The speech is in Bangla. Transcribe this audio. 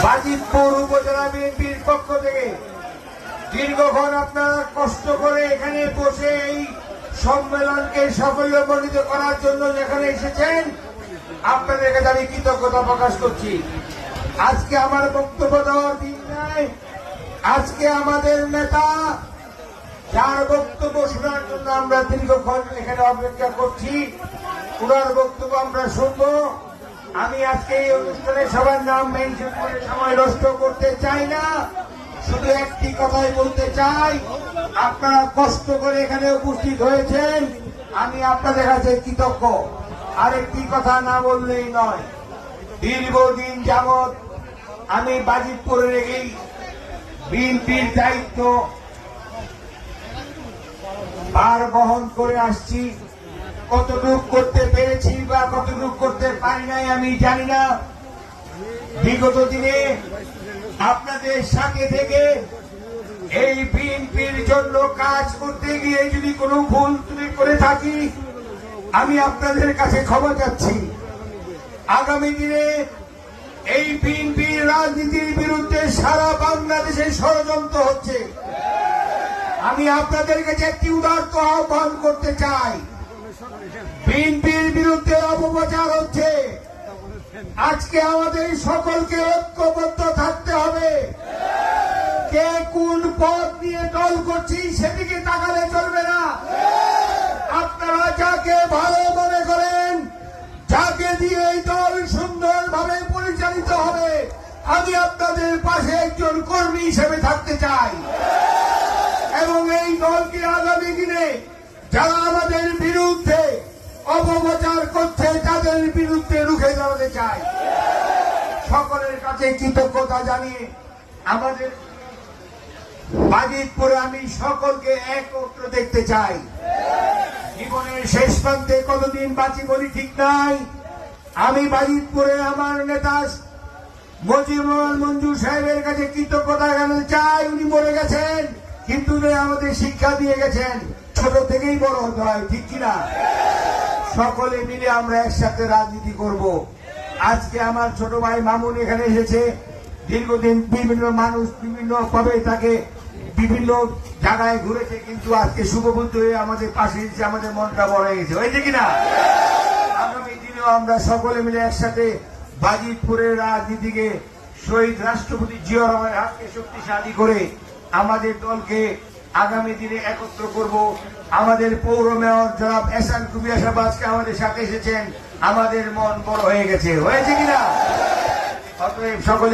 বাজিতপুর উপজেলা বিএনপির পক্ষ থেকে দীর্ঘক্ষণ আপনারা কষ্ট করে এখানে বসে এই সম্মেলনকে সাফল্যমণ্ডিত করার জন্য যেখানে এসেছেন, আপনাদের কাছে আমি কৃতজ্ঞতা প্রকাশ করছি। আজকে আমার বক্তব্য দেওয়ার দিন নাই। আজকে আমাদের নেতা যার বক্তব্য শোনার জন্য আমরা দীর্ঘক্ষণ এখানে অপেক্ষা করছি, ওনার বক্তব্য আমরা শুনবো। আমি আজকে এই অনুষ্ঠানে সবার নাম মেনশন করে সময় নষ্ট করতে চাই না। শুধু একটি কথাই বলতে চাই, আপনারা কষ্ট করে এখানে উপস্থিত হয়েছেন, আমি আপনাদের কাছে কৃতজ্ঞ। আরেকটি কথা না বললেই নয়, দীর্ঘদিন যাবৎ আমি বাজিতপুরের এই বিএনপির দায়িত্ব ভার বহন করে আসছি। কতটুকু করতে পেরেছি বা কতটুকু করতে পারি নাই আমি জানি না। বিগত দিনে আপনাদের সাথে থেকে এই বিএনপির জন্য কাজ করতে গিয়ে যদি কোনো ভুল ত্রুটি করে থাকি, আমি আপনাদের কাছে ক্ষমা চাচ্ছি। আগামী দিনে এই বিএনপির রাজনীতির বিরুদ্ধে সারা বাংলাদেশে ষড়যন্ত্র হচ্ছে। আমি আপনাদের কাছে একটি উদারত আহ্বান করতে চাই, বিএনপির বিরুদ্ধে অপপ্রচার হচ্ছে। আজকে আমাদের সকলকে ঐক্যবদ্ধ থাকতে হবে। কে কোন পদ নিয়ে দল করছি সেদিকে তাকালে চলবে না। আপনারা যাকে ভালো মনে করেন, যাকে দিয়ে এই দল সুন্দরভাবে পরিচালিত হবে, আমি আপনাদের পাশে একজন কর্মী হিসেবে থাকতে চাই এবং এই দলকে আগামী দিনে যারা আমাদের বিরুদ্ধে অপপ্রচার করছে তাদের বিরুদ্ধে রুখে দাঁড়াতে চাই। সকলের কাছে কৃতজ্ঞতা জানিয়ে আমাদের বাজিতপুরে আমি সকলকে একত্র দেখতে চাই। জীবনের শেষ প্রান্তে কতদিন বাঁচি বলি ঠিক নাই। আমি বাজিতপুরে আমার নেতা মজিবুর মঞ্জুর সাহেবের কাছে কৃতজ্ঞতা জানাতে চাই। উনি মরে গেছেন, কিন্তু আমাদের শিক্ষা দিয়ে গেছেন ছোট থেকেই বড় হতে হয়, ঠিক কিনা? সকলে মিলে আমরা একসাথে রাজনীতি করব। আজকে আমার ছোট ভাই মামুন এখানে এসেছে। দীর্ঘদিন বিভিন্ন মানুষ বিভিন্ন ভাবে তাকে বিভিন্ন জায়গায় ঘুরেছে, কিন্তু আজকে শুভবুদ্ধ হয়ে আমাদের পাশে এসেছে, আমাদের মনটা বড় হয়ে গেছে, হয়েছে কিনা? আগামী দিনেও আমরা সকলে মিলে একসাথে বাজিতপুরের রাজনীতিকে শহীদ রাষ্ট্রপতি জিয়া রহমানের হাতকে শক্তিশালী করে আমাদের দলকে আগামী দিনে একত্র করব। আমাদের পৌর মেয়র জনাব এহসান কুবিয়া সাহেব আজকে আমাদের সাথে এসেছেন, আমাদের মন বড় হয়ে গেছে, হয়েছে কিনা? অতএব সকলে